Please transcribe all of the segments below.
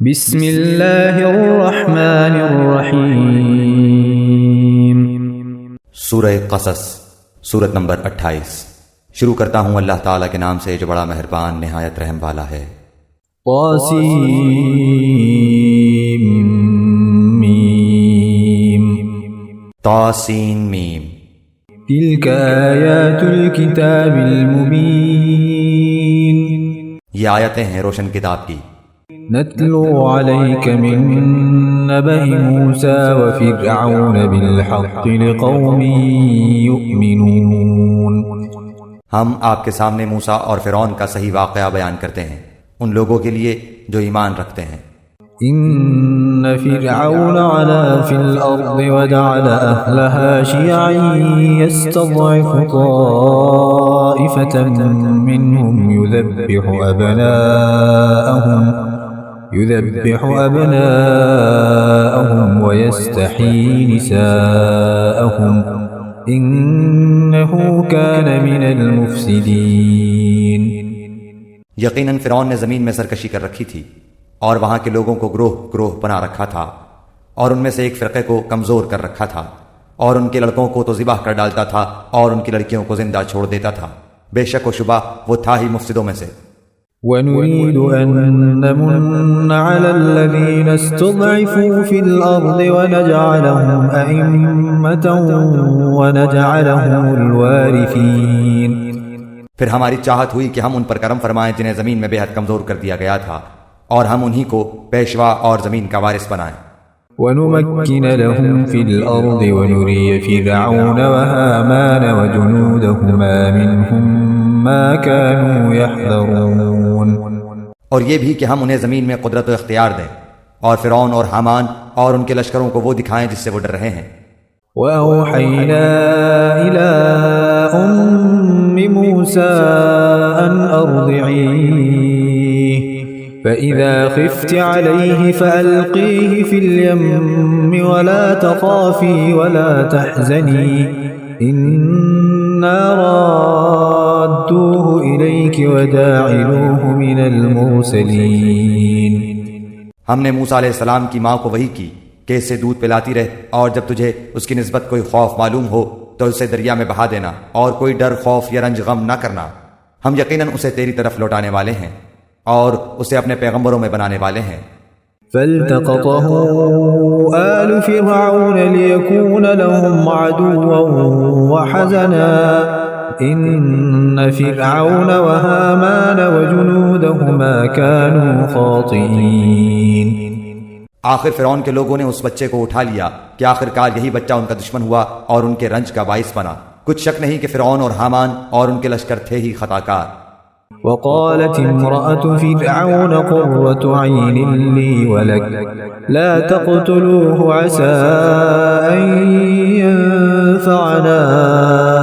بسم اللہ الرحمن الرحیم۔ سورہ قصص، سورت نمبر 28۔ شروع کرتا ہوں اللہ تعالیٰ کے نام سے جو بڑا مہربان نہایت رحم والا ہے۔ طاسین میم۔ تلک آیات الکتاب المبین۔ یہ آیتیں ہیں روشن کتاب کی۔ نتلو علیک من نبأ موسیٰ وفرعون بالحق لقوم یؤمنون۔ ہم آپ کے سامنے موسیٰ اور فرعون کا صحیح واقعہ بیان کرتے ہیں ان لوگوں کے لیے جو ایمان رکھتے ہیں۔ ان فرعون علا فی الارض وجعل اہلها شیعا یستضعف طائفة منهم يذبح أبناءهم ويستحيي نساءهم إنه كان من المفسدين۔ یقیناً فرعون نے زمین میں سرکشی کر رکھی تھی اور وہاں کے لوگوں کو گروہ گروہ بنا رکھا تھا، اور ان میں سے ایک فرقے کو کمزور کر رکھا تھا، اور ان کے لڑکوں کو تو ذبح کر ڈالتا تھا اور ان کی لڑکیوں کو زندہ چھوڑ دیتا تھا۔ بے شک و شبہ وہ تھا ہی مفسدوں میں سے۔ وَنُرِيدُ أَن نَّمُنَّ عَلَى الَّذِينَ اسْتُضْعِفُوا فِي الْأَرْضِ وَنَجْعَلَهُمْ أَئِمَّةً وَنَجْعَلَهُمُ الْوَارِثِينَ۔ پھر ہماری چاہت ہوئی کہ ہم ان پر کرم فرمائیں جنہیں زمین میں بے حد کمزور کر دیا گیا تھا، اور ہم انہی کو پیشوا اور زمین کا وارث بنائیں۔ وَنُمَكِّنَ لَهُمْ فِي الْأَرْضِ وَنُرِيَ فِرْعَوْنَ وَهَامَانَ وَجُنُودَهُمَا مِنْهُمْ مَا كَانُوا يَحْذَرُونَ۔ اور یہ بھی کہ ہم انہیں زمین میں قدرت و اختیار دیں، اور فرعون اور حامان اور ان کے لشکروں کو وہ دکھائیں جس سے وہ ڈر رہے ہیں۔ وَأَوْحَيْنَا إِلَىٰ أُمِّ مُوسَىٰ أَنْ أَرْضِعِيهِ فَإِذَا خِفْتِ عَلَيْهِ فَأَلْقِيهِ فِي الْيَمِّ وَلَا تَخَافِي وَلَا تَحْزَنِي إِنَّا رَادُّوهُ إِلَيْكِ وَجَاعِلُوهُ مِنَ الْمُرْسَلِينَ۔ ہم نے موسیٰ علیہ السلام کی ماں کو وحی کی کہ اسے دودھ پلاتی رہ، اور جب تجھے اس کی نسبت کوئی خوف معلوم ہو تو اسے دریا میں بہا دینا، اور کوئی ڈر خوف یا رنج غم نہ کرنا۔ ہم یقیناً اسے تیری طرف لوٹانے والے ہیں اور اسے اپنے پیغمبروں میں بنانے والے ہیں۔ فَالْتَقَطَهُ آلُ فِرْعَوْنَ لِيَكُونَ لَهُمْ عَدُوًّا وَحَزَنًا إِنَّ فِرْعَوْنَ وَهَامَانَ وَجُنُودَهُمَا كَانُوا خَاطِئِينَ۔ آخر فرعون کے لوگوں نے اس بچے کو اٹھا لیا کہ آخرکار یہی بچہ ان کا دشمن ہوا اور ان کے رنج کا باعث بنا۔ کچھ شک نہیں کہ فرعون اور حامان اور ان کے لشکر تھے ہی خطا کار۔ وقالت امرأة فرعون قرة عين لي ولك لا تقتلوه عسى أن ينفعنا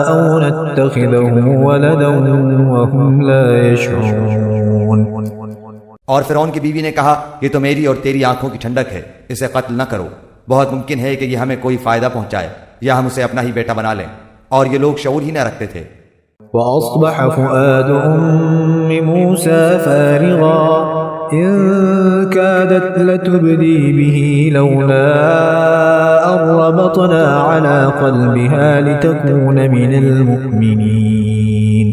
أو نتخذه ولدا وهم لا يشعرون۔ اور فرعون کی بیوی نے کہا یہ تو میری اور تیری آنکھوں کی ٹھنڈک ہے، اسے قتل نہ کرو، بہت ممکن ہے کہ یہ ہمیں کوئی فائدہ پہنچائے یا ہم اسے اپنا ہی بیٹا بنا لیں، اور یہ لوگ شعور ہی نہ رکھتے تھے۔ وَأَصْبَحَ فُؤَادُ أُمِّ مُوسَىٰ فَارِغًا إِن كَادَتْ لَتُبْدِي بِهِ لَوْلَا أَن رَّبَطْنَا عَلَىٰ قَلْبِهَا لِتَكُونَ مِنَ الْمُؤْمِنِينَ۔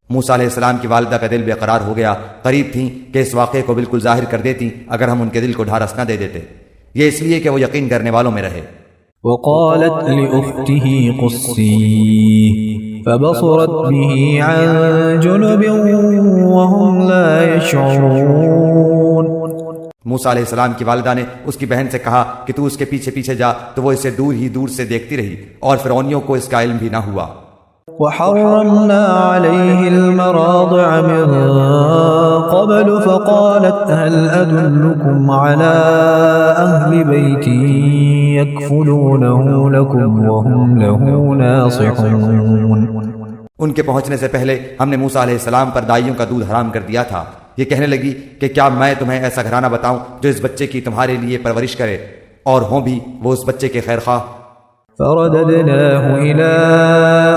موسیٰ علیہ السلام کی والدہ کا دل بے قرار ہو گیا، قریب تھیں کہ اس واقعے کو بالکل ظاہر کر دیتی اگر ہم ان کے دل کو ڈھارس نہ دے دیتے، یہ اس لیے کہ وہ یقین کرنے والوں میں رہے۔ وقالت لأخته قصيه فبصرت به عن جنب وهم لا يشعرون۔ موسیٰ علیہ السلام کی والدہ نے اس کی بہن سے کہا کہ تو اس کے پیچھے پیچھے جا، تو وہ اسے دور ہی دور سے دیکھتی رہی اور فرعونیوں کو اس کا علم بھی نہ ہوا۔ وحرمنا عليه المراضع من قبل فقالت هل أدلكم على أهل بيت يكفلونه لكم وهم له ناصحون۔ ان کے پہنچنے سے پہلے ہم نے موسیٰ علیہ السلام پر دائیوں کا دودھ حرام کر دیا تھا۔ یہ کہنے لگی کہ کیا میں تمہیں ایسا گھرانہ بتاؤں جو اس بچے کی تمہارے لیے پرورش کرے، اور ہوں بھی وہ اس بچے کے خیر خواہ۔ فرددناه إلى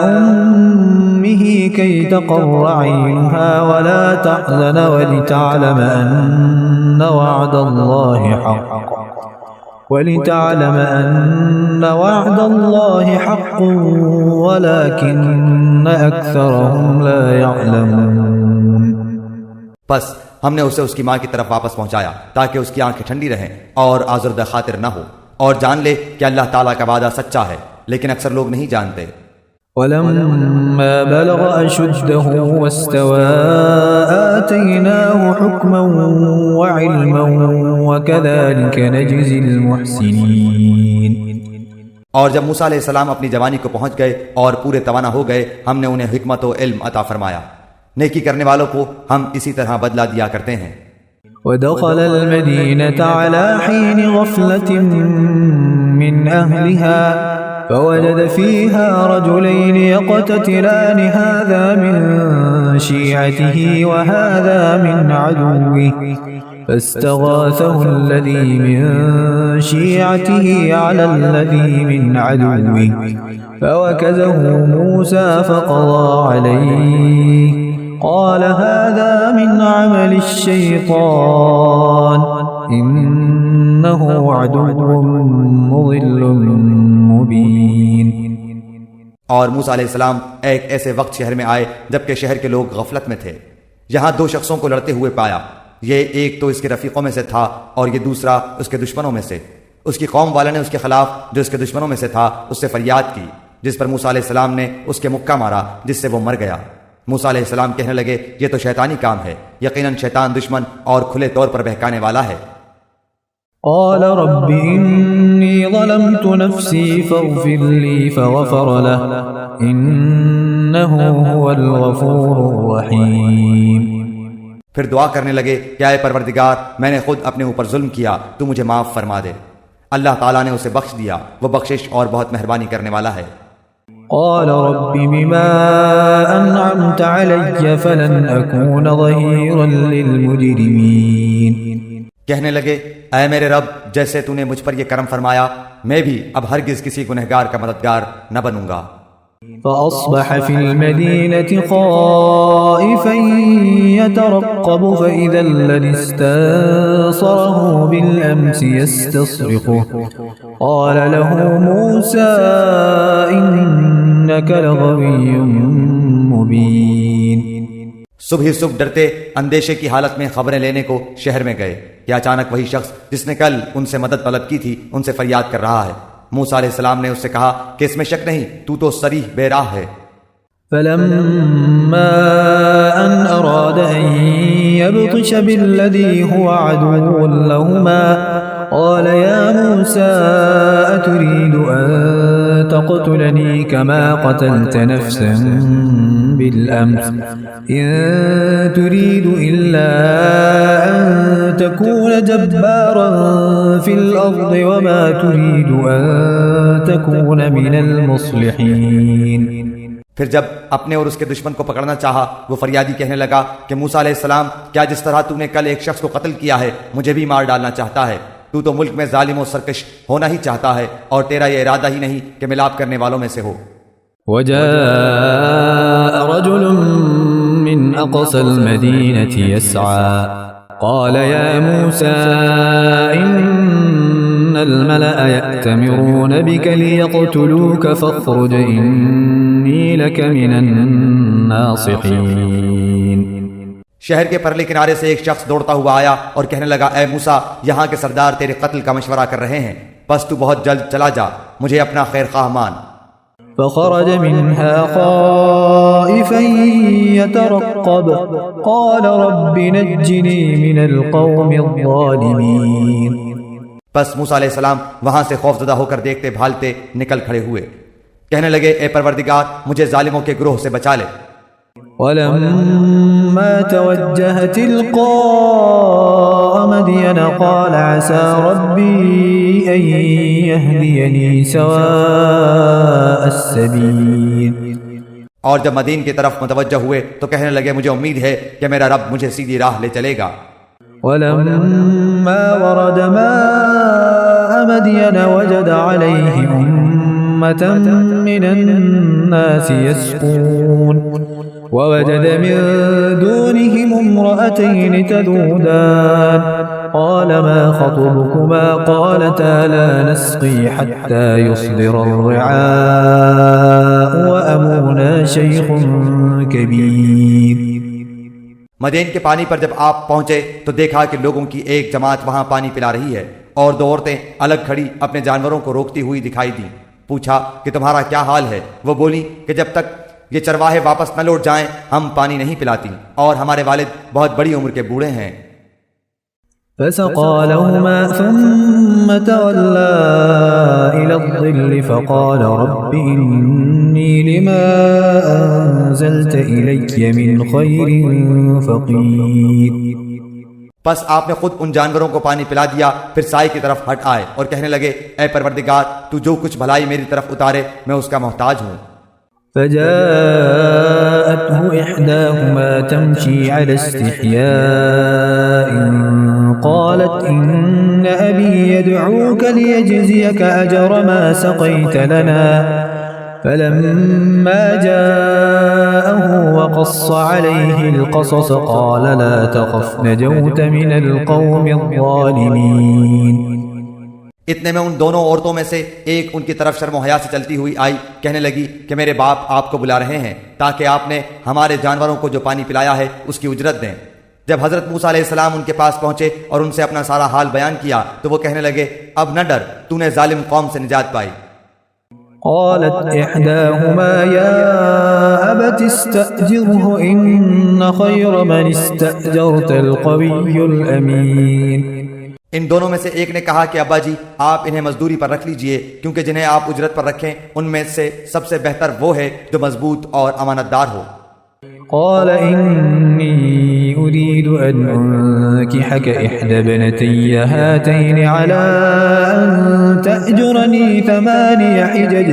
أمه كي تقر عينها ولا تحزن ولتعلم أن وعد الله حق ولتعلم أن وعد الله حق ولكن أكثرهم لا يعلمون. بس ہم نے اسے اس کی ماں کی طرف واپس پہنچایا تاکہ اس کی آنکھیں ٹھنڈی رہیں اور آزردہ خاطر نہ ہو، اور جان لے کہ اللہ تعالیٰ کا وعدہ سچا ہے، لیکن اکثر لوگ نہیں جانتے. ولما بلغ أشده واستوى آتيناه حكما وعلما وكذلك نجزي المحسنين. اور جب موسیٰ علیہ السلام اپنی جوانی کو پہنچ گئے اور پورے توانا ہو گئے، ہم نے انہیں حکمت و علم عطا فرمایا. نیکی کرنے والوں کو ہم اسی طرح بدلہ دیا کرتے ہیں. ودخل المدينة على حين غفلة من أهلها فوجد فيها رجلين يقتتلان هذا من شيعته وهذا من عدوه فاستغاثه الذي من شيعته على الذي من عدوه فوكزه موسى فقضى عليه قال هذا من عمل الشيطان إنه عدو مضل مبين. اور موسیٰ علیہ السلام ایک ایسے وقت شہر میں آئے جبکہ شہر کے لوگ غفلت میں تھے. یہاں دو شخصوں کو لڑتے ہوئے پایا. یہ ایک تو اس کے رفیقوں میں سے تھا اور یہ دوسرا اس کے دشمنوں میں سے. اس کی قوم والے نے اس کے خلاف جو اس کے دشمنوں میں سے تھا اس سے فریاد کی، جس پر موسیٰ علیہ السلام نے اس کے مکہ مارا جس سے وہ مر گیا. موسیٰ علیہ السلام کہنے لگے یہ تو شیطانی کام ہے، یقیناً شیطان دشمن اور کھلے طور پر بہکانے والا ہے. قال رب إني ظلمت نفسي فاغفر لي فغفر له إنه هو الغفور الرحيم. پھر دعا کرنے لگے کہ اے پروردگار میں نے خود اپنے اوپر ظلم کیا، تو مجھے معاف فرما دے. اللہ تعالیٰ نے اسے بخش دیا، وہ بخشش اور بہت مہربانی کرنے والا ہے. قال رب بما أنعمت علي فلن أكون ظهيرا للمجرمين. کہنے لگے اے میرے رب جیسے تو نے مجھ پر یہ کرم فرمایا میں بھی اب ہرگز کسی گنہگار کا مددگار نہ بنوں گا. فأصبح في المدينة خائفا يترقب فإذا الذي استنصره بالأمس يستصرخه قال له موسى إنك لغوي مبين. صبح صبح ڈرتے اندیشے کی حالت میں خبریں لینے کو شہر میں گئے کہ اچانک وہی شخص جس نے کل ان سے مدد طلب کی تھی ان سے فریاد کر رہا ہے. موسیٰ علیہ السلام نے اس سے کہا کہ اس میں شک نہیں، تو تو صریح بے راہ ہے. فلما أن أراد أن يبطش بالذي هو عدو لهما قال يا موسى أتريد أن تقتلني كما قتلت نفسا بالأمس إن تريد إلا أن تكون جبارا في الأرض وما تريد أن تكون من المصلحين. پھر جب اپنے اور اس کے دشمن کو پکڑنا چاہا وہ فریادی کہنے لگا کہ موسیٰ علیہ السلام کیا جس طرح تو نے کل ایک شخص کو قتل کیا ہے مجھے بھی مار ڈالنا چاہتا ہے؟ تو ملک میں ظالم و سرکش ہونا ہی چاہتا ہے اور تیرا یہ ارادہ ہی نہیں کہ ملاپ کرنے والوں میں سے ہو. وجاء رجل من أقصى المدينة يسعى قال يا موسى إن الملأ يأتمرون بك ليقتلوك فاخرج إني لك من الناصحين. شہر کے پرلے کنارے سے ایک شخص دوڑتا ہوا آیا اور کہنے لگا اے موسیٰ یہاں کے سردار تیرے قتل کا مشورہ کر رہے ہیں، بس تو بہت جلد چلا جا، مجھے اپنا خیر خواہ مان. فخرج منها خائفا يترقب قال رب نجني من القوم الظالمين. بس موسیٰ علیہ السلام وہاں سے خوفزدہ ہو کر دیکھتے بھالتے نکل کھڑے ہوئے. کہنے لگے اے پروردگار مجھے ظالموں کے گروہ سے بچا لے. ولما توجه تلقاء مدين قال عسى ربي أن يهديني سواء السبيل. اور جب مدین کی طرف متوجہ ہوئے تو کہنے لگے مجھے امید ہے کہ میرا رب مجھے سیدھی راہ لے چلے گا. ولما ورد ماء مدين وجد عليه أمة من الناس يسقون ووجد من دونهم امرأتين تذودان قال ما خطبكما قالتا لا نسقي حتى يصدر الرعاء وأبونا شيخ كبير. مدین کے پانی پر جب آپ پہنچے تو دیکھا کہ لوگوں کی ایک جماعت وہاں پانی پلا رہی ہے اور دو عورتیں الگ کھڑی اپنے جانوروں کو روکتی ہوئی دکھائی دیں. پوچھا کہ تمہارا کیا حال ہے؟ وہ بولی کہ جب تک یہ چرواہے واپس نہ لوٹ جائیں ہم پانی نہیں پلاتی اور ہمارے والد بہت بڑی عمر کے بوڑھے ہیں. فسقى لهما ثم تولى إلى الظل فقال رب إني لما أنزلت إلي من خير فقير. پس آپ نے خود ان جانوروں کو پانی پلا دیا، پھر سائے کی طرف ہٹ آئے اور کہنے لگے اے پروردگار تو جو کچھ بھلائی میری طرف اتارے میں اس کا محتاج ہوں. فجاءته إحداهما تمشي على استحياء قالت إن أبي يدعوك ليجزيك أجر ما سقيت لنا فلما جاءه وقص عليه القصص قال لا تخف نجوت من القوم الظالمين. اتنے میں ان دونوں عورتوں میں سے ایک ان کی طرف شرم و حیا سے چلتی ہوئی آئی، کہنے لگی کہ میرے باپ آپ کو بلا رہے ہیں تاکہ آپ نے ہمارے جانوروں کو جو پانی پلایا ہے اس کی اجرت دیں. جب حضرت موسیٰ علیہ السلام ان کے پاس پہنچے اور ان سے اپنا سارا حال بیان کیا تو وہ کہنے لگے اب نہ ڈر، تو نے ظالم قوم سے نجات پائی. قالت إحداهما يا أبت استأجره إن خير من استأجرت القوي الأمين. ان دونوں میں سے ایک نے کہا کہ ابا جی آپ انہیں مزدوری پر رکھ لیجئے کیونکہ جنہیں آپ اجرت پر رکھیں ان میں سے سب سے بہتر وہ ہے جو مضبوط اور امانت دار ہو. قال إني أريد أن أنكحك إحدى ابنتي هاتين على أن تأجرني 8 حجج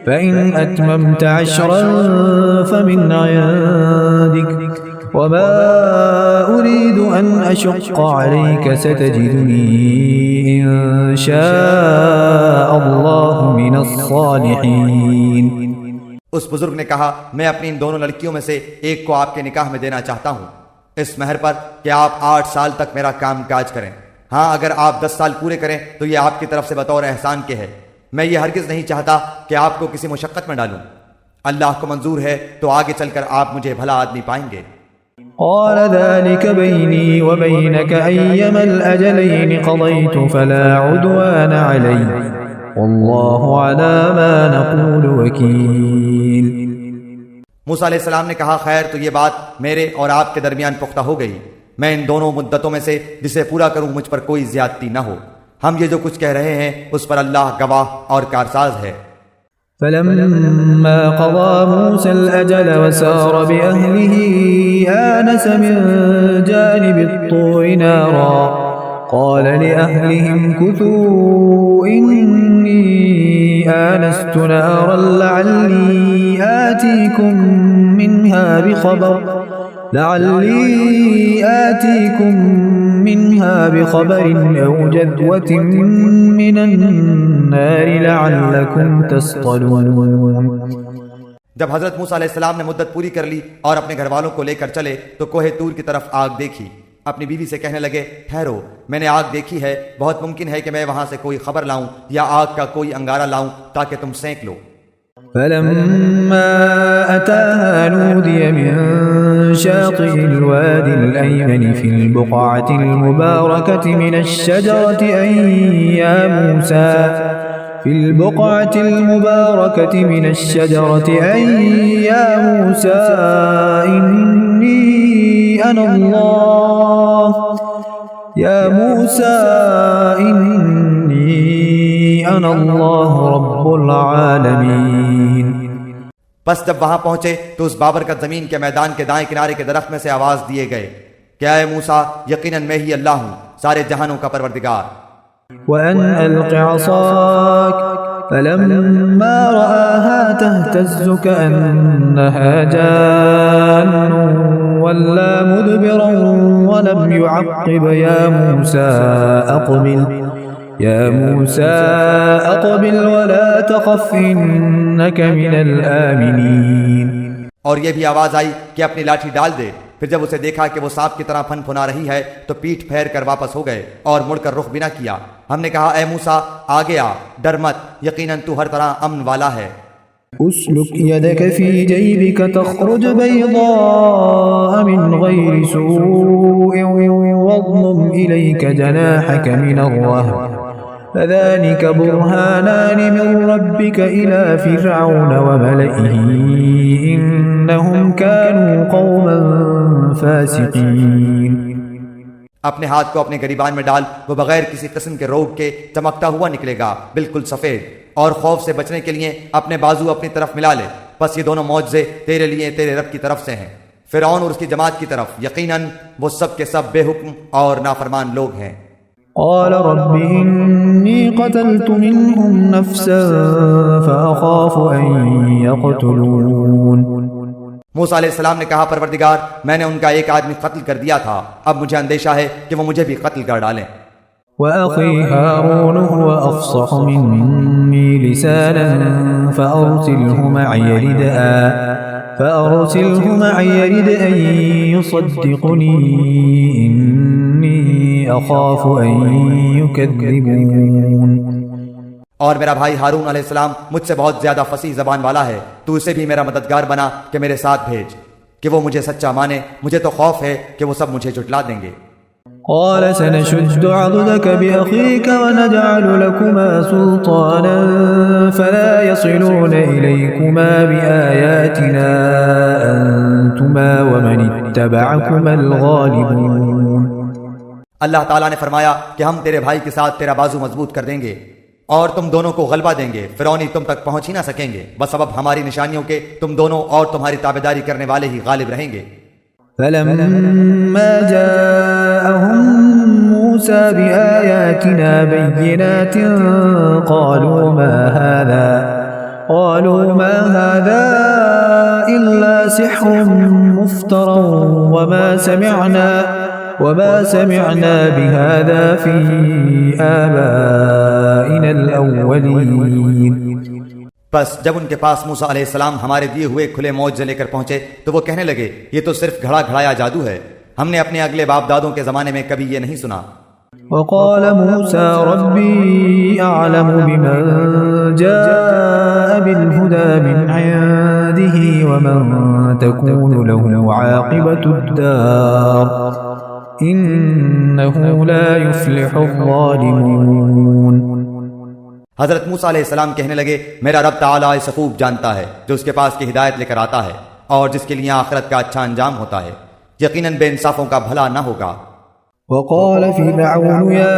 فإن أتممت 10 فمن عندك وما أريد أن أشق عليك ستجدني إن شاء الله من الصالحين. اس بزرگ نے کہا میں اپنی ان دونوں لڑکیوں میں سے ایک کو آپ کے نکاح میں دینا چاہتا ہوں اس مہر پر کہ آپ 8 سال تک میرا کام کاج کریں. ہاں اگر آپ 10 سال پورے کریں تو یہ آپ کی طرف سے بطور احسان کے ہے. میں یہ ہرگز نہیں چاہتا کہ آپ کو کسی مشقت میں ڈالوں. اللہ کو منظور ہے تو آگے چل کر آپ مجھے بھلا آدمی پائیں گے. قال ذلك بيني وبينك أيما الأجلين قضيت فلا عدوان علي والله على ما نقول وكيل. موسیٰ علیہ السلام نے کہا خیر تو یہ بات میرے اور آپ کے درمیان پختہ ہو گئی. میں ان دونوں مدتوں میں سے جسے پورا کروں مجھ پر کوئی زیادتی نہ ہو. ہم یہ جو کچھ کہہ رہے ہیں اس پر اللہ گواہ اور کارساز ہے. فلما قضى موسى الأجل وسار بأهله آنس من جانب الطور نارا قال لأهلهم كثوا إني آنست نارا لعلي آتيكم منها بخبر أو جذوة من النار لعلكم تصطلون. جب حضرت موسیٰ علیہ السلام نے مدت پوری کر لی اور اپنے گھر والوں کو لے کر چلے تو کوہ طور کی طرف آگ دیکھی. اپنی بیوی سے کہنے لگے ٹھہرو میں نے آگ دیکھی ہے، بہت ممکن ہے کہ میں وہاں سے کوئی خبر لاؤں یا آگ کا کوئی انگارہ لاؤں تاکہ تم سینک لو. فلما أتاها نودي من شاطئ الوادي الأيمن في البقعة المباركة من الشجرة أن يا موسى إني أنا الله رب العالمين. بس جب وہاں پہنچے تو اس بابرکت زمین کے میدان کے دائیں کنارے کے درخت میں سے آواز دیے گئے کہ اے موسیٰ یقیناً میں ہی اللہ ہوں سارے جہانوں کا پروردگار. وأن ألق عصاك فلما رآها تهتز كأنها جان ولا مدبرا ولم يعقب يا موسى أقبل ولا تخف إنك من الآمنين. اور یہ بھی آواز آئی کہ اپنی لاٹھی ڈال دے پھر جب اسے دیکھا کہ وہ سانپ کی طرح پھن پھنا رہی ہے تو پیٹھ پھیر کر واپس ہو گئے اور مڑ کر رخ بھی نہ کیا۔ ہم نے کہا اے موسیٰ آگے آ، ڈر مت، یقیناً تو ہر طرح امن والا ہے۔ اسلك يدك في جيبك تخرج بيضاء من غير سوء واضمم إليك جناحك من الرهب فذلك برهانان من ربك إلى فرعون وملئه إنهم كانوا قوما فاسقين۔ اپنے ہاتھ کو اپنے گریبان میں ڈال، وہ بغیر کسی قسم کے روگ کے چمکتا ہوا نکلے گا، بالکل سفید، اور خوف سے بچنے کے لیے اپنے بازو اپنی طرف ملا لے، بس یہ دونوں معجزے تیرے لیے تیرے رب کی طرف سے ہیں، فرعون اور اس کی جماعت کی طرف، یقیناً وہ سب کے سب بے حکم اور نافرمان لوگ ہیں۔ قال رب إني قتلت منهم نفسا فأخاف أن يقتلون۔ موسیٰ علیہ السلام نے کہا پروردگار میں نے ان کا ایک آدمی قتل کر دیا تھا، اب مجھے اندیشہ ہے کہ وہ مجھے بھی قتل کر ڈالیں۔ وأخي هارون هو أفصح مني لسانا فأرسله معي يرد أن يصدقني إني أخاف أن يكذبون۔ اور میرا بھائی ہارون علیہ السلام مجھ سے بہت زیادہ فصیح زبان والا ہے، تو اسے بھی میرا مددگار بنا کہ میرے ساتھ بھیج کہ وہ مجھے سچا مانے، مجھے تو خوف ہے کہ وہ سب مجھے جھٹلا دیں گے۔ قال سنشد عضدك بأخيك ونجعل لكما سلطانا فلا يصلون إليكما بآياتنا أنتما ومن اتبعكما الغالبون۔ اللہ تعالیٰ نے فرمایا کہ ہم تیرے بھائی کے ساتھ تیرا بازو مضبوط کر دیں گے اور تم دونوں کو غلبہ دیں گے، فرعونی تم تک پہنچ ہی نہ سکیں گے، بس سبب ہماری نشانیوں کے تم دونوں اور تمہاری تابعداری کرنے والے ہی غالب رہیں گے۔ فلما جاءهم موسى بآياتنا بينات قالوا ما هذا إلا سحر مفترى وما سمعنا بهذا في آبائنا الأولين۔ بس جب ان کے پاس موسیٰ علیہ السلام ہمارے دیے ہوئے کھلے معجزے لے کر پہنچے تو وہ کہنے لگے یہ تو صرف گھڑا گھڑایا جادو ہے، ہم نے اپنے اگلے باپ دادوں کے زمانے میں کبھی یہ نہیں سنا۔ وقال موسى ربي أعلم بمن جاء بالهدى من عنده ومن تكون له عاقبة الدار إنه لا يفلح الظالمون۔ حضرت موسیٰ علیہ السلام کہنے لگے میرا رب تعالیٰ اسے خوب جانتا ہے جو اس کے پاس کی ہدایت لے کر آتا ہے اور جس کے لیے آخرت کا اچھا انجام ہوتا ہے، یقیناً بے انصافوں کا بھلا نہ ہوگا۔ وقال فرعون يا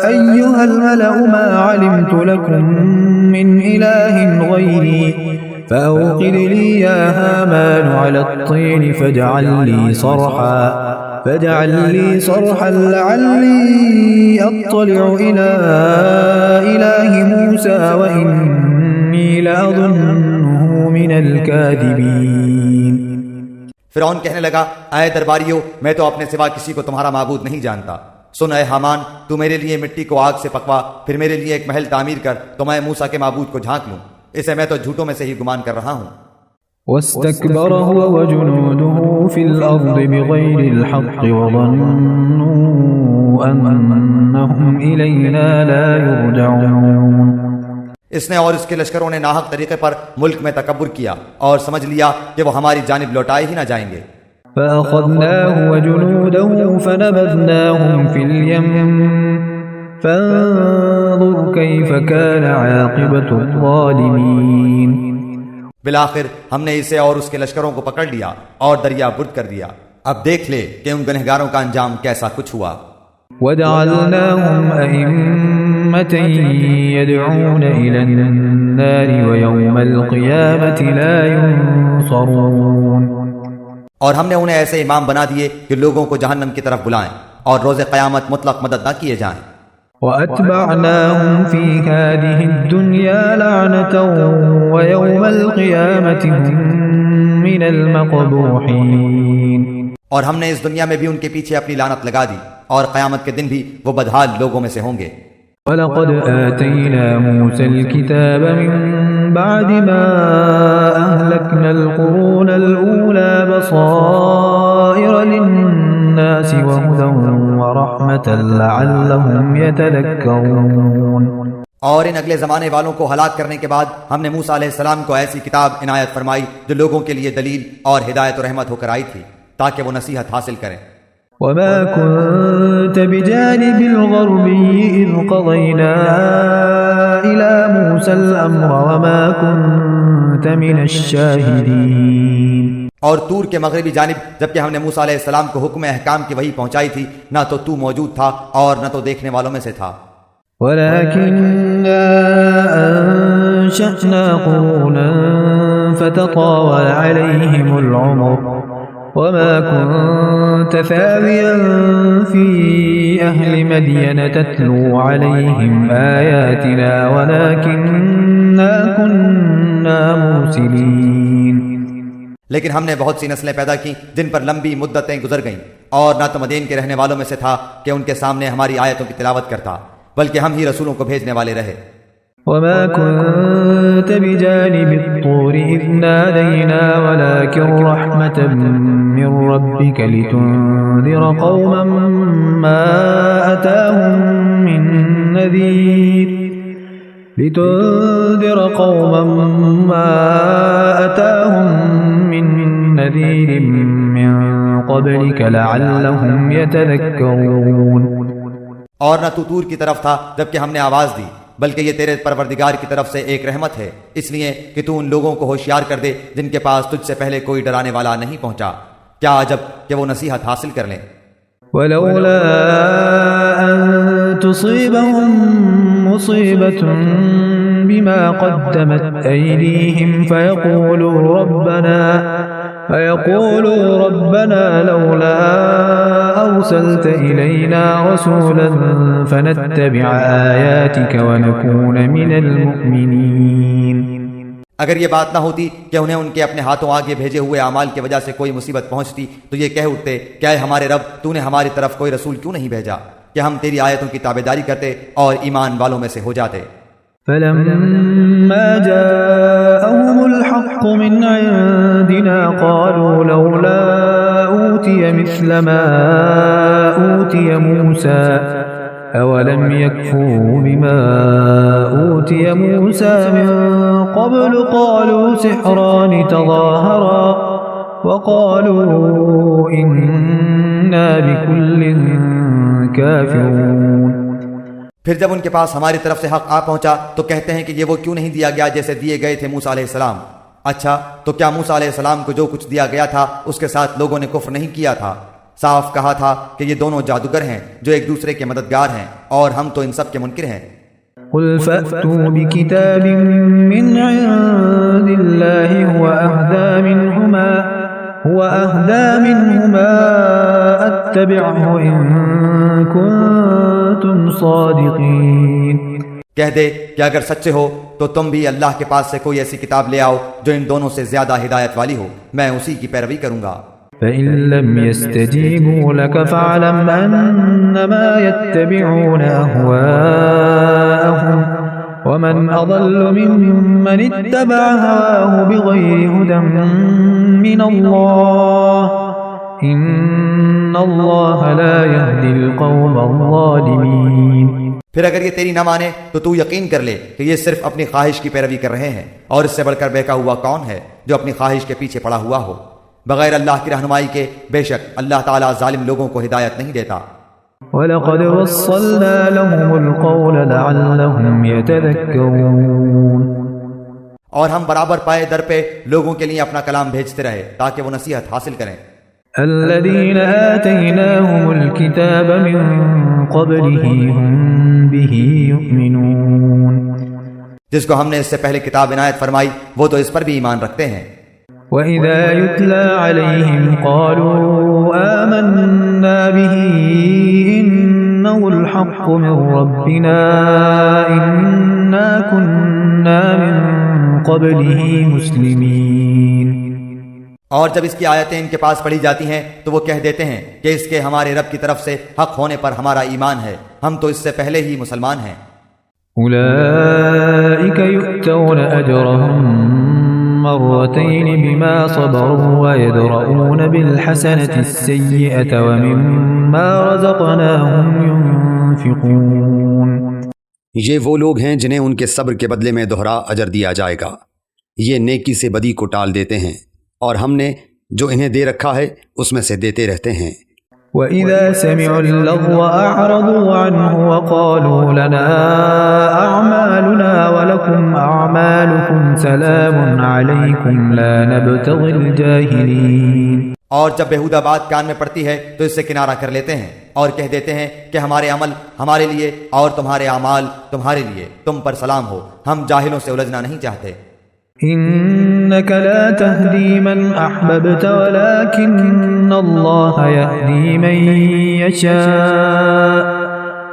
أيها الملأ ما علمت لكم من إله غيري فأوقد لي يا هامان على الطين فاجعل لي صرحا لعلي أطلع إلى إله موسى وإني لأظنه من الكاذبين۔ فرعون کہنے لگا اے درباریو میں تو اپنے سوا کسی کو تمہارا معبود نہیں جانتا، سن اے حامان تو میرے لیے مٹی کو آگ سے پکوا، پھر میرے لیے ایک محل تعمیر کر تو میں موسیٰ کے معبود کو جھانک لوں، اسے میں تو جھوٹوں میں سے ہی گمان کر رہا ہوں۔ واستكبر هو وجنوده في الأرض بغير الحق وظنوا أنهم إلينا لا يرجعون۔ اس نے اور اس کے لشکروں نے ناحق طریقے پر ملک میں تکبر کیا اور سمجھ لیا کہ وہ ہماری جانب لوٹائے ہی نہ جائیں گے۔ فأخذناه وجنوده فنبذناهم في اليم فانظر كيف كان عاقبة الظالمين۔ بالآخر ہم نے اسے اور اس کے لشکروں کو پکڑ لیا اور دریا برد کر دیا، اب دیکھ لے کہ ان گنہگاروں کا انجام کیسا کچھ ہوا۔ وجعلناهم أئمة يدعون إلى النار ويوم القيامة لا ينصرون۔ اور ہم نے انہیں ایسے امام بنا دیے کہ لوگوں کو جہنم کی طرف بلائیں اور روز قیامت مطلق مدد نہ کیے جائیں۔ وَأَتْبَعْنَاهُمْ فِي هَذِهِ الدُّنْيَا لَعْنَةً وَيَوْمَ الْقِيَامَةِ هُمْ مِنَ الْمَقْبُوحِينَ۔ اور ہم نے اس دنیا میں بھی ان کے پیچھے اپنی لعنت لگا دی اور قیامت کے دن بھی وہ بدحال لوگوں میں سے ہوں گے۔ وَلَقَدْ آتَيْنَا مُوسَى الْكِتَابَ مِنْ بَعْدِ مَا أَهْلَكْنَا الْقُرُونَ الْأُولَى بصائر للناس وهدى ورحمة لعلهم يتذكرون. اور ان اگلے زمانے والوں کو ہلاک کرنے کے بعد ہم نے موسیٰ علیہ السلام کو ایسی کتاب عنایت فرمائی جو لوگوں کے لیے دلیل اور ہدایت و رحمت ہو کر آئی تھی تاکہ وہ نصیحت حاصل کریں. وما كنت بجانب الغربي إذ قضينا إلى موسى الأمر وما كنت من الشاهدين. اور طور کے مغربی جانب جبکہ ہم نے موسیٰ علیہ السلام کو حکم احکام کی وحی پہنچائی تھی نہ تو تو موجود تھا اور نہ تو دیکھنے والوں میں سے تھا. ولكننا أنشأنا قرونا فتطاول عليهم العمر وما كنت ثاويا في أهل مدين تتلو عليهم آياتنا ولكننا كنا مرسلين. لیکن ہم نے بہت سی نسلیں پیدا کی جن پر لمبی مدتیں گزر گئیں اور نہ تو مدین کے رہنے والوں میں سے تھا کہ ان کے سامنے ہماری آیتوں کی تلاوت کرتا بلکہ ہم ہی رسولوں کو بھیجنے والے رہے. وما كنت بجانب الطور إذ نادينا ولكن رحمة من ربك لتنذر قوما ما أتاهم من نذير من قبلك لعلهم يتذكرون. اور نہ تو طور کی طرف تھا جبکہ ہم نے آواز دی بلکہ یہ تیرے پروردگار کی طرف سے ایک رحمت ہے اس لیے کہ تو ان لوگوں کو ہوشیار کر دے جن کے پاس تجھ سے پہلے کوئی ڈرانے والا نہیں پہنچا. کیا عجب کہ وہ نصیحت حاصل کر لیں. ولولا أن تصيبهم مصيبة بما قدمت أيديهم فيقولوا ربنا لولا أرسلت إلينا رسولا فنتبع آياتك ونكون من المؤمنين. اگر یہ بات نہ ہوتی کہ انہیں ان کے اپنے ہاتھوں آگے بھیجے ہوئے اعمال کی وجہ سے کوئی مصیبت پہنچتی تو یہ کہہ اٹھتے کہ اے ہمارے رب تو نے ہماری طرف کوئی رسول کیوں نہیں بھیجا کہ ہم تیری آیتوں کی تابعداری کرتے اور ایمان والوں میں سے ہو جاتے. فلما جاءهم الحق من عندنا قالوا لولا أوتي مثل ما أوتي موسى أولم يكفوا بما أوتي موسى من قبل قالوا سحران تظاهرا وقالوا إنا بكل كافرون. پھر جب ان کے پاس ہماری طرف سے حق آ پہنچا تو کہتے ہیں کہ یہ وہ کیوں نہیں دیا گیا جیسے دیے گئے تھے موسیٰ علیہ السلام. اچھا تو کیا موسیٰ علیہ السلام کو جو کچھ دیا گیا تھا اس کے ساتھ لوگوں نے کفر نہیں کیا تھا؟ صاف کہا تھا کہ یہ دونوں جادوگر ہیں جو ایک دوسرے کے مددگار ہیں اور ہم تو ان سب کے منکر ہیں. قل فأتوا بكتاب من عند الله هو أهدى منهما أتبعه إن كنتم صادقين. کہہ دے کہ اگر سچے ہو تو تم بھی اللہ کے پاس سے کوئی ایسی کتاب لے آؤ جو ان دونوں سے زیادہ ہدایت والی ہو، میں اسی کی پیروی کروں گا. فإن لم يستجيبوا لك فاعلم أنما يتبعون أهواءهم ومن أضل ممن اتبع هواه بغير هدى من الله إن الله لا يهدي القوم الظالمين. پھر اگر یہ تیری نہ مانے تو یقین کر لے کہ یہ صرف اپنی خواہش کی پیروی کر رہے ہیں اور اس سے بڑھ کر بہکا ہوا کون ہے جو اپنی خواہش کے پیچھے پڑا ہوا ہو. بغیر اللہ کی رہنمائی کے بے شک اللہ تعالیٰ ظالم لوگوں کو ہدایت نہیں دیتا. وَلَقَدْ وَصَّلْنَا لَهُمُ الْقَوْلَ لَعَلَّهُمْ يَتَذَكَّرُونَ. اور ہم برابر پائے در پہ لوگوں کے لیے اپنا کلام بھیجتے رہے تاکہ وہ نصیحت حاصل کریں. الَّذِينَ آتَيْنَاهُمُ الْكِتَابَ مِنْ قَبْلِهِ هُمْ بِهِ يُؤْمِنُونَ. جس کو ہم نے اس سے پہلے کتاب عنایت فرمائی وہ تو اس پر بھی ایمان رکھتے ہیں. وَإِذَا يُتْلَى عَلَيْهِمْ قَالُوا آمَنَّا بِهِ إِنَّهُ الْحَقُّ مِنْ رَبِّنَا إِنَّا كُنَّا مِنْ قَبْلِهِ مُسْلِمِينَ. اور جب اس کی آیتیں ان کے پاس پڑھی جاتی ہیں تو وہ کہہ دیتے ہیں کہ اس کے ہمارے رب کی طرف سے حق ہونے پر ہمارا ایمان ہے، ہم تو اس سے پہلے ہی مسلمان ہیں. أولئك يؤتون أجرهم مرتين بما صبروا ويدرؤون بالحسنة السيئة ومما رزقناهم ينفقون۔ یہ وہ لوگ ہیں جنہیں ان کے صبر کے بدلے میں دوہرا اجر دیا جائے گا، یہ نیکی سے بدی کو ٹال دیتے ہیں اور ہم نے جو انہیں دے رکھا ہے اس میں سے دیتے رہتے ہیں۔ وَإِذَا سَمِعُوا اللَّغْوَ أَعْرَضُوا عَنْهُ وَقَالُوا لَنَا أَعْمَالُنَا وَلَكُمْ أَعْمَالُكُمْ سَلَامٌ عَلَيْكُمْ لَا نَبْتَغِي الْجَاهِلِينَ۔ اور جب بیہودہ بات کان میں پڑتی ہے تو اس سے کنارہ کر لیتے ہیں اور کہہ دیتے ہیں کہ ہمارے عمل ہمارے لیے اور تمہارے اعمال تمہارے لیے، تم پر سلام ہو، ہم جاہلوں سے الجھنا نہیں چاہتے۔ إنك لا تهدي من أحببت ولكن الله يهدي من يشاء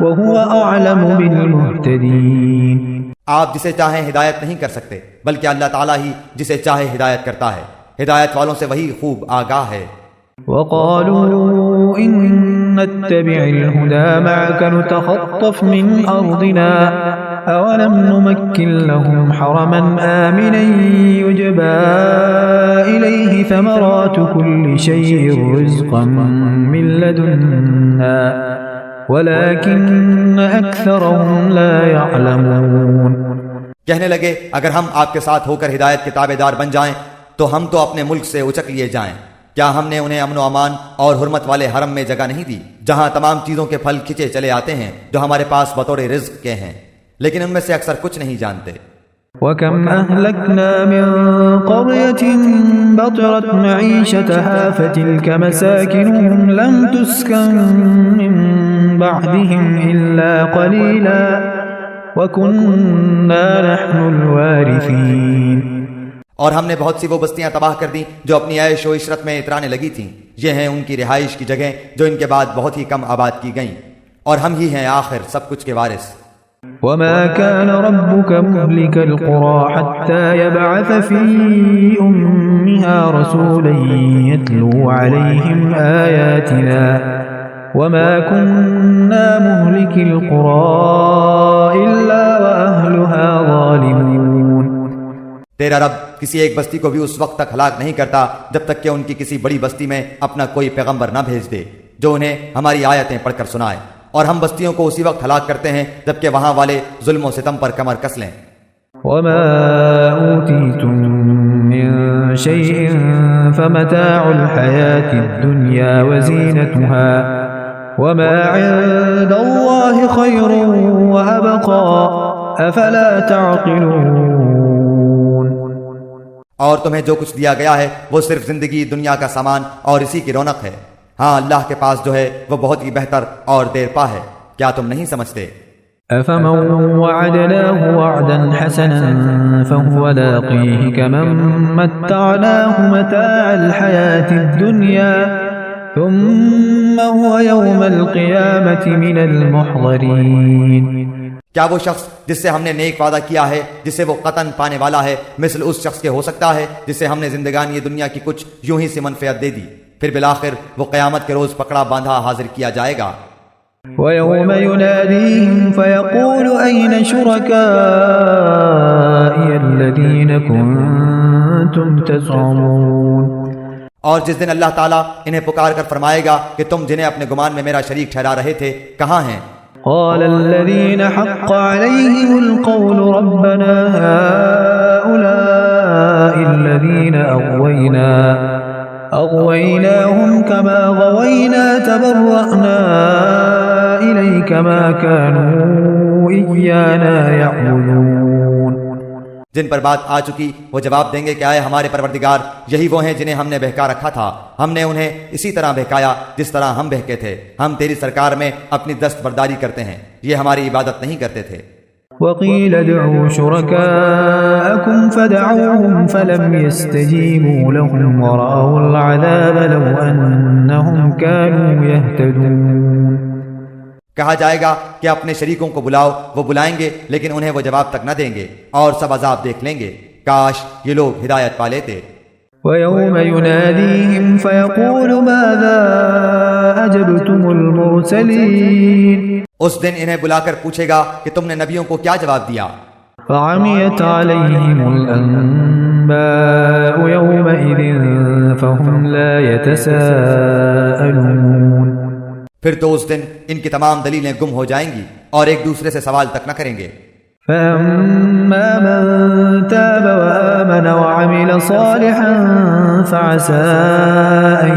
وهو أعلم بالمهتدين۔ آپ جسے چاہیں ہدایت نہیں کر سکتے بلکہ اللہ تعالیٰ ہی جسے چاہے ہدایت کرتا ہے، ہدایت والوں سے وہی خوب آگاہ ہے۔ وقالوا إن نتبع الهدى معك نتخطف من أرضنا أولم نمكن لهم حرما آمنا يجبى إليه ثمرات كل شيء رزقا من لدنا ولكن أكثرهم لا يعلمون۔ کہنے لگے اگر ہم آپ کے ساتھ ہو کر ہدایت کے تابع دار بن جائیں تو ہم تو اپنے ملک سے اچک لیے جائیں، کیا ہم نے انہیں امن و امان اور حرمت والے حرم میں جگہ نہیں دی جہاں تمام چیزوں کے پھل کھچے چلے آتے ہیں جو ہمارے پاس بطور رزق کے ہیں، لیکن ان میں سے اکثر کچھ نہیں جانتے۔ وَكَمْ أَهْلَكْنَا مِنْ قَرْيَةٍ بَطِرَتْ مَعِيشَتَهَا فَتِلْكَ مَسَاكِنُهُمْ لَمْ تُسْكَنْ مِنْ بَعْدِهِمْ إِلَّا قَلِيلًا وَكُنَّا نَحْنُ الْوَارِثِينَ۔ اور ہم نے بہت سی وہ بستیاں تباہ کر دیں جو اپنی عیش و عشرت میں اترانے لگی تھیں، یہ ہیں ان کی رہائش کی جگہیں جو ان کے بعد بہت ہی کم آباد کی گئیں، اور ہم ہی ہیں آخر سب کچھ کے وارث۔ وَمَا كَانَ رَبُّكَ مُهْلِكَ الْقُرَى حَتَّى يَبْعَثَ فِي أُمِّهَا رَسُولًا يَتْلُو عَلَيْهِمْ آيَاتِنَا وَمَا كُنَّا مُهْلِكِ الْقُرَى إِلَّا وَأَهْلُهَا ظَالِمُونَ۔ تیرا رب کسی ایک بستی کو بھی اس وقت تک ہلاک نہیں کرتا جب تک کہ ان کی کسی بڑی بستی میں اپنا کوئی پیغمبر نہ بھیج دے جو انہیں ہماری آیتیں پڑھ کر سنائے، اور ہم بستیوں کو اسی وقت ہلاک کرتے ہیں جبکہ وہاں والے ظلم و ستم پر کمر کس لیں۔ وَمَا أُوتِيتُم مِّن شَيْءٍ فَمَتَاعُ الْحَيَاةِ الدُّنْيَا وَزِينَتُهَا وَمَا عِندَ اللَّهِ خَيْرٌ وَأَبْقَىٰ أَفَلَا تَعْقِلُونَ۔ اور تمہیں جو کچھ دیا گیا ہے وہ صرف زندگی دنیا کا سامان اور اسی کی رونق ہے، ہاں اللہ کے پاس جو ہے وہ بہت ہی بہتر اور دیر پا ہے، کیا تم نہیں سمجھتے؟ أَفَمَنْ وَعَدْنَاهُ وَعْدًا حَسَنًا فَهُوَ لَاقِيهِ كَمَنْ مَتَّعْنَاهُ مَتَاعَ الْحَيَاةِ الدُّنْيَا ثُمَّ هُوَ يَوْمَ الْقِيَامَةِ مِنَ الْمُحْضَرِينَ۔ کیا وہ شخص جس سے ہم نے نیک وعدہ کیا ہے جسے وہ قطن پانے والا ہے مثل اس شخص کے ہو سکتا ہے جسے ہم نے زندگانی دنیا کی کچھ یوں ہی سی منفعت دے دی، پھر بالآخر وہ قیامت کے روز پکڑا باندھا حاضر کیا جائے گا۔ وَيَوْمَ يُنَادِيهِمْ فَيَقُولُ أَيْنَ شُرَكَائِيَ الَّذِينَ كُنتُمْ تَزْعُمُونَ۔ اور جس دن اللہ تعالیٰ انہیں پکار کر فرمائے گا کہ تم جنہیں اپنے گمان میں میرا شریک ٹھہرا رہے تھے کہاں ہیں؟ قال الذين حق عليهم القول ربنا هؤلاء الذين أغويناهم كما غوينا تبرأنا إليك ما كانوا إيانا يعبدون۔ جن پر بات آ چکی وہ جواب دیں گے کہ آئے ہمارے پروردگار یہی وہ ہیں جنہیں ہم نے بہکا رکھا تھا، ہم نے انہیں اسی طرح بہکایا جس طرح ہم بہکے تھے، ہم تیری سرکار میں اپنی دستبرداری کرتے ہیں، یہ ہماری عبادت نہیں کرتے تھے۔ وقيل ادعوا شركاءكم فدعوهم فلم يستجيبوا لهم ورأوا العذاب لو أنهم كانوا يهتدون۔ کہا جائے گا کہ اپنے شریکوں کو بلاؤ، وہ بلائیں گے لیکن انہیں وہ جواب تک نہ دیں گے اور سب عذاب دیکھ لیں گے، کاش یہ لوگ ہدایت پا لیتے۔ وَيَوْمَ يُنَادِيهِمْ فَيَقُولُ مَاذَا أَجَبْتُمُ الْمُرْسَلِينَ۔ اس دن انہیں بلا کر پوچھے گا کہ تم نے نبیوں کو کیا جواب دیا؟ فعميت عليهم الأنباء يومئذ فهم لا يتساءلون. پھر تو اس دن ان کی تمام دلیلیں گم ہو جائیں گی اور ایک دوسرے سے سوال تک نہ کریں گے. فأما من تاب وآمن وعمل صالحا فعسى أن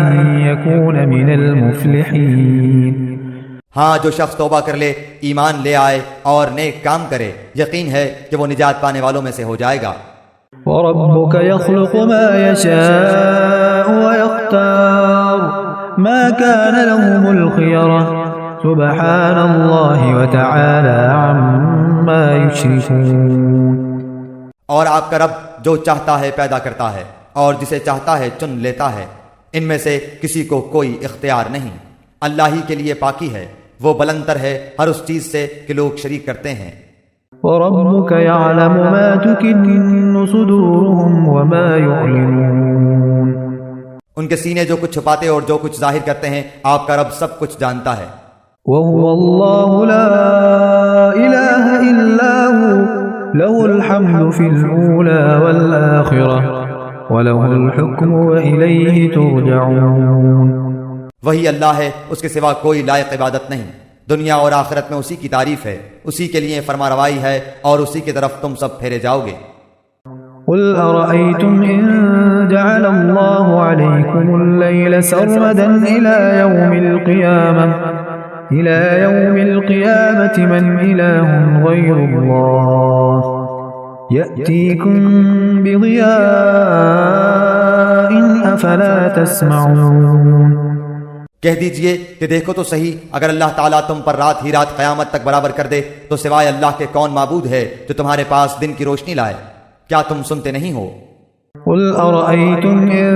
يكون من المفلحين. ہاں جو شخص توبہ کر لے، ایمان لے آئے اور نیک کام کرے، یقین ہے کہ وہ نجات پانے والوں میں سے ہو جائے گا. وربك يخلق ما يشاء ويختار ما كان لهم الخيرة سبحان الله وتعالى عما يشركون. اور آپ کا رب جو چاہتا ہے پیدا کرتا ہے اور جسے چاہتا ہے چن لیتا ہے، ان میں سے کسی کو کوئی اختیار نہیں. اللہ ہی کے لیے پاکی ہے، وہ بلندر ہے ہر اس چیز سے کہ لوگ شریک کرتے ہیں. وربك يعلم ما تكن صدورهم وما يعلنون. ان کے سینے جو کچھ چھپاتے اور جو کچھ ظاہر کرتے ہیں آپ کا رب سب کچھ جانتا ہے. وهو الله لا إله إلا هو له الحمد في الأولى والآخرة وله الحكم وإليه ترجعون. وہی اللہ ہے، اس کے سوا کوئی لائق عبادت نہیں. دنیا اور آخرت میں اسی کی تعریف ہے، اسی کے لیے فرما روائی ہے اور اسی کی طرف تم سب پھیرے جاؤ گے. قل أرأيتم إن جعل الله عليكم الليل سرمدا إلى يوم القيامة من إله غير الله يأتيكم بضياء أفلا تسمعون. کہہ دیجئے کہ دیکھو تو صحیح، اگر اللہ تعالیٰ تم پر رات ہی رات قیامت تک برابر کر دے تو سوائے اللہ کے کون معبود ہے جو تمہارے پاس دن کی روشنی لائے؟ کیا تم سنتے نہیں ہو؟ قل أرأيتم إن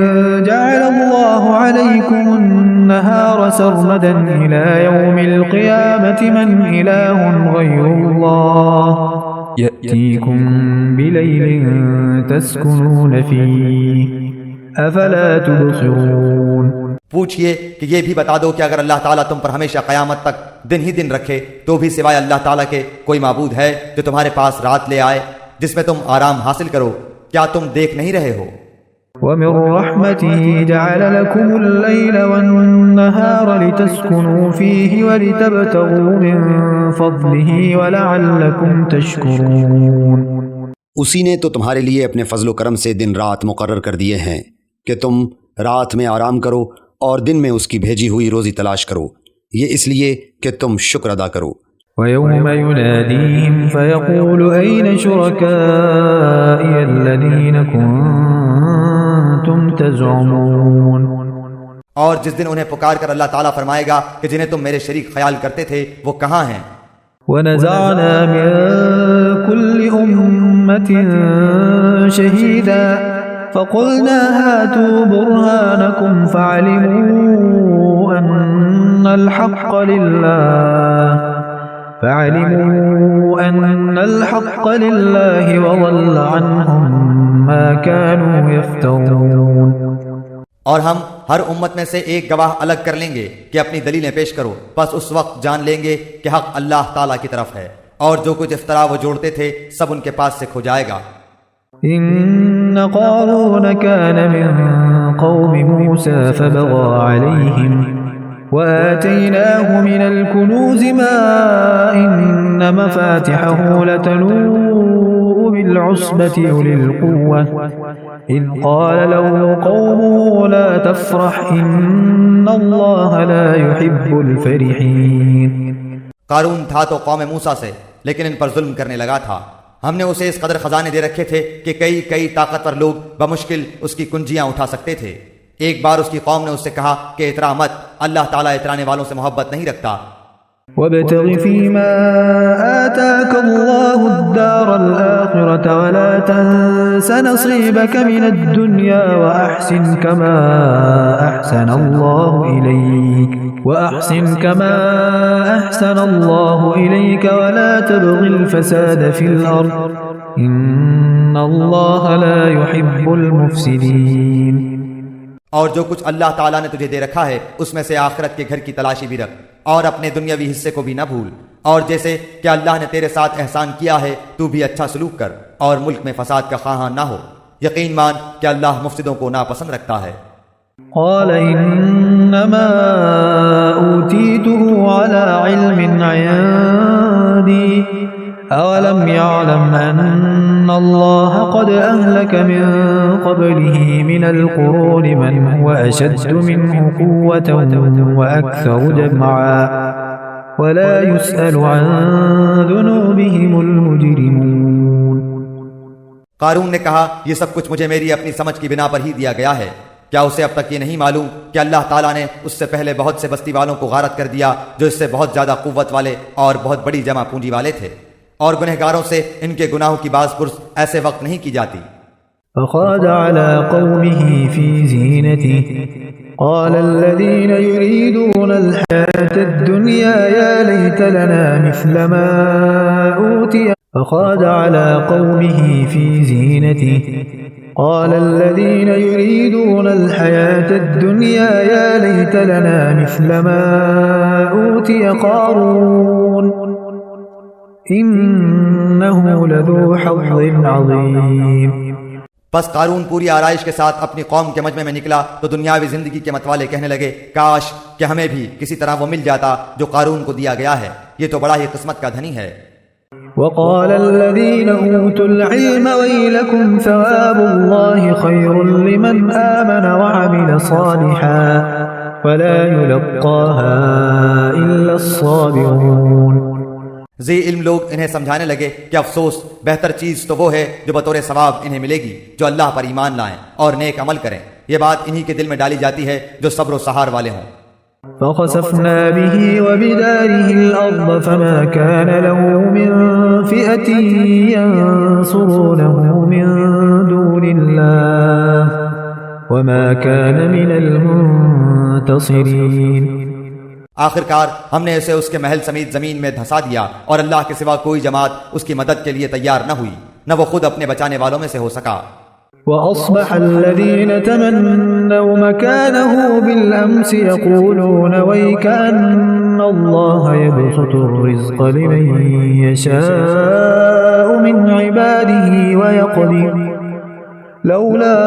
جعل الله عليكم النهار سرمدا إلى يوم القيامة من إله غير الله يأتيكم بليل تسكنون فيه أفلا تبصرون. پوچھئے کہ یہ بھی بتا دو کہ اگر اللہ تعالیٰ تم پر ہمیشہ قیامت تک دن ہی دن رکھے تو بھی سوائے اللہ تعالیٰ کے کوئی معبود ہے جو تمہارے پاس رات لے آئے جس میں تم آرام حاصل کرو؟ کیا تم دیکھ نہیں رہے ہو؟ ومن رحمته جعل لكم الليل والنهار لتسكنوا فيه ولتبتغوا من فضله ولعلكم تشكرون. اسی نے تو تمہارے لیے اپنے فضل و کرم سے دن رات مقرر کر دیے ہیں کہ تم رات میں آرام کرو اور دن میں اس کی بھیجی ہوئی روزی تلاش کرو، یہ اس لیے کہ تم شکر ادا کرو. ويوم يناديهم فيقول أين شركائي الذين كنتم تزعمون. اور جس دن انہیں پکار کر اللہ تعالیٰ فرمائے گا کہ جنہیں تم میرے شریک خیال کرتے تھے وہ کہاں ہیں؟ ونزعنا من كل أمة شهيدا فقلنا هاتوا برهانكم فعلموا أن الحق لله وضل عنهم ما كانوا يفترون. اور ہم ہر امت میں سے ایک گواہ الگ کر لیں گے کہ اپنی دلیلیں پیش کرو، بس اس وقت جان لیں گے کہ حق اللہ تعالیٰ کی طرف ہے اور جو کچھ افطرا وہ جوڑتے تھے سب ان کے پاس سے کھو جائے گا. إن قارون كان من قوم موسى فبغى عليهم وآتيناه من الكنوز ما إن مفاتحه لتنوء بالعصبة أولي القوة إذ قال له قومه لا تفرح إن الله لا يحب الفرحين. قارون تھا تو قوم موسیٰ سے، لیکن ان پر ظلم کرنے لگا تھا. ہم نے اسے اس قدر خزانے دے رکھے تھے کہ کئی طاقتور لوگ بمشکل اس کی کنجیاں اٹھا سکتے تھے. ایک بار اس کی قوم نے اس سے کہا کہ اترا مت، اللہ تعالیٰ اترانے والوں سے محبت نہیں رکھتا. وابتغ فيما آتاك الله الدار الآخرة ولا تنس نصيبك من الدنيا وأحسن كما أحسن الله إليك ولا تبغ الفساد في الأرض إن الله لا يحب المفسدين. اور جو کچھ اللہ تعالیٰ نے تجھے دے رکھا ہے اس میں سے آخرت کے گھر کی تلاشی بھی رکھ اور اپنے دنیاوی حصے کو بھی نہ بھول، اور جیسے کہ اللہ نے تیرے ساتھ احسان کیا ہے تو بھی اچھا سلوک کر اور ملک میں فساد کا خواہاں نہ ہو، یقین مان کہ اللہ مفسدوں کو ناپسند رکھتا ہے۔ قال إنما أوتيته على علم عندي أولم يعلم أن الله قد أهلك من قبله من القرون من هو أشد منه قوة وأكثر جمعا ولا يسأل عن ذنوبهم المجرمون۔ قارون نے کہا یہ سب کچھ مجھے میری اپنی سمجھ کی بنا پر ہی دیا گیا ہے، کیا اسے اب تک یہ نہیں معلوم کہ اللہ تعالیٰ نے اس سے پہلے بہت سے بستی والوں کو غارت کر دیا جو اس سے بہت زیادہ قوت والے اور بہت بڑی جمع پونجی والے تھے، اور گنہگاروں سے ان کے گناہوں کی باز پرس ایسے وقت نہیں کی جاتی۔ فخرج على قومه في زينته قال الذين يريدون الحياة الدنيا يا ليت لنا مثل ما أوتي فخرج على قومه في زينته قال الذين يريدون الحياة الدنيا يا ليت لنا مثل ما أوتي قارون إنه لذو حظ عظيم۔ پس قارون پوری آرائش کے ساتھ اپنی قوم کے مجمع میں نکلا تو دنیاوی زندگی کے متوالے کہنے لگے کاش کہ ہمیں بھی کسی طرح وہ مل جاتا جو قارون کو دیا گیا ہے، یہ تو بڑا ہی قسمت کا دھنی ہے۔ وقال الذين أوتوا العلم ويلكم ثواب الله خير لمن آمن وعمل صالحا ولا يلقاها إلا الصابرون۔ ذی علم لوگ انہیں سمجھانے لگے کہ افسوس، بہتر چیز تو وہ ہے جو بطور ثواب انہیں ملے گی جو اللہ پر ایمان لائیں اور نیک عمل کریں، یہ بات انہی کے دل میں ڈالی جاتی ہے جو صبر و سہار والے ہوں۔ فخسفنا به وبداره الأرض فما كان له من فئة ينصرونه من دون الله وما كان من المنتصرين۔ آخرکار ہم نے اسے اس کے محل سمیت زمین میں دھسا دیا اور اللہ کے سوا کوئی جماعت اس کی مدد کے لیے تیار نہ ہوئی، نہ وہ خود اپنے بچانے والوں میں سے ہو سکا۔ وأصبح الذين تمنوا مكانه بالأمس يقولون ويكأن الله يبسط الرزق لمن يشاء من عباده ويقدر لولا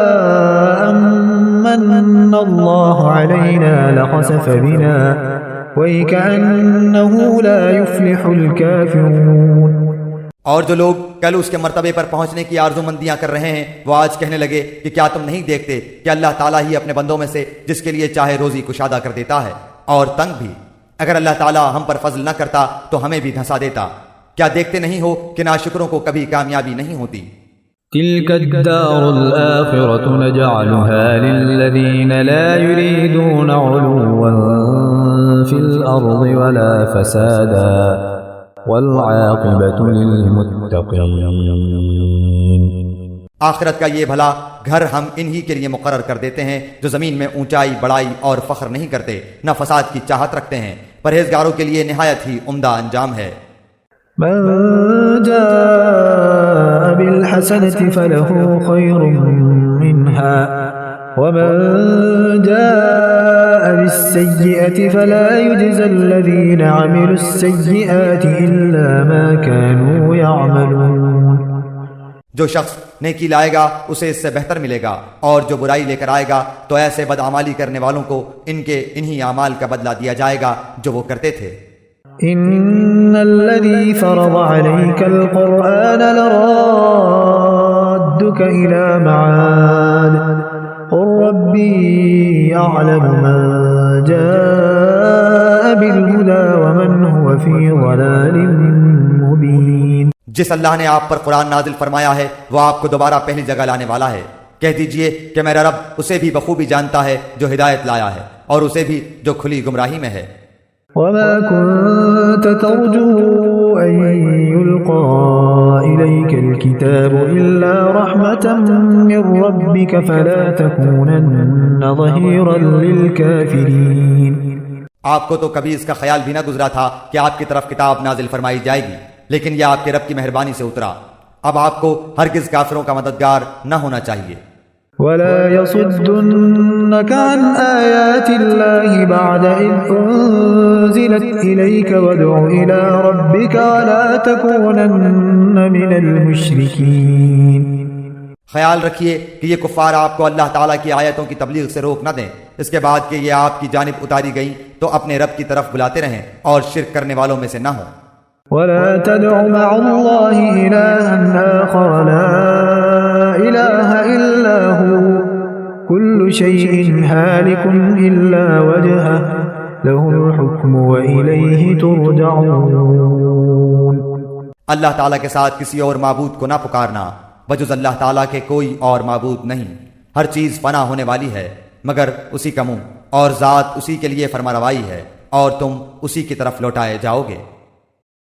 أمن الله علينا لخسف بنا ويكأنه لا يفلح الكافرون۔ اور جو لوگ کل اس کے مرتبے پر پہنچنے کی آرزو مندیاں کر رہے ہیں وہ آج کہنے لگے کہ کیا تم نہیں دیکھتے کہ اللہ تعالیٰ ہی اپنے بندوں میں سے جس کے لیے چاہے روزی کشادہ کر دیتا ہے اور تنگ بھی، اگر اللہ تعالیٰ ہم پر فضل نہ کرتا تو ہمیں بھی دھسا دیتا، کیا دیکھتے نہیں ہو کہ ناشکروں کو کبھی کامیابی نہیں ہوتی۔ تلك الدار الآخرة نجعلها للذين لا يريدون علوا في الأرض ولا فسادا والعاقبة للمتقين۔ آخرت کا یہ بھلا گھر ہم انہی کے لیے مقرر کر دیتے ہیں جو زمین میں اونچائی بڑائی اور فخر نہیں کرتے، نہ فساد کی چاہت رکھتے ہیں، پرہیزگاروں کے لیے نہایت ہی عمدہ انجام ہے۔ من جاء بالحسنة فله خير منها ومن جاء بالسيئة فلا يجزى الذين عملوا السيئات إلا ما كانوا يعملون۔ جو شخص نیکی لائے گا اسے اس سے بہتر ملے گا، اور جو برائی لے کر آئے گا تو ایسے بدعمالی کرنے والوں کو ان کے انہی اعمال کا بدلہ دیا جائے گا جو وہ کرتے تھے۔ إن الذي فرض عليك القرآن لرادك إلى معاد قل ربي أعلم من جاء بالهدى ومن هو في ضلال مبين۔ جس اللہ نے آپ پر قرآن نازل فرمایا ہے وہ آپ کو دوبارہ پہلی جگہ لانے والا ہے، کہہ دیجئے کہ میرا رب اسے بھی بخوبی جانتا ہے جو ہدایت لایا ہے اور اسے بھی جو کھلی گمراہی میں ہے۔ وما كنت ترجو أن يلقى إليك الكتاب إلا رحمة من ربك فلا تكونن ظهيرا للكافرين۔ آپ کو تو کبھی اس کا خیال بھی نہ گزرا تھا کہ آپ کی طرف کتاب نازل فرمائی جائے گی، لیکن یہ آپ کے رب کی مہربانی سے اترا، اب آپ کو ہرگز کافروں کا مددگار نہ ہونا چاہیے۔ ولا يصدنك عن آيات الله بعد إذ أنزلت أنزلت إليك وادع إلى ربك ولا تكونن من المشركين. خیال رکھیے کہ یہ کفار آپ کو اللہ تعالیٰ کی آیتوں کی تبلیغ سے روک نہ دیں، اس کے بعد کہ یہ آپ کی جانب اتاری گئیں تو اپنے رب کی طرف بلاتے رہیں اور شرک کرنے والوں میں سے نہ ہوں. ولا تدع مع الله إلها آخر لا إله إلا هو كل شيء هالك إلا وجهه له الحكم وإليه ترجعون. اللہ تعالیٰ کے ساتھ کسی اور معبود کو نہ پکارنا، بجز اللہ تعالیٰ کے کوئی اور معبود نہیں. ہر چیز فنا ہونے والی ہے مگر اسی کا منہ، اور ذات اسی کے لیے فرمانروائی ہے اور تم اسی کی طرف لوٹائے جاؤ گے.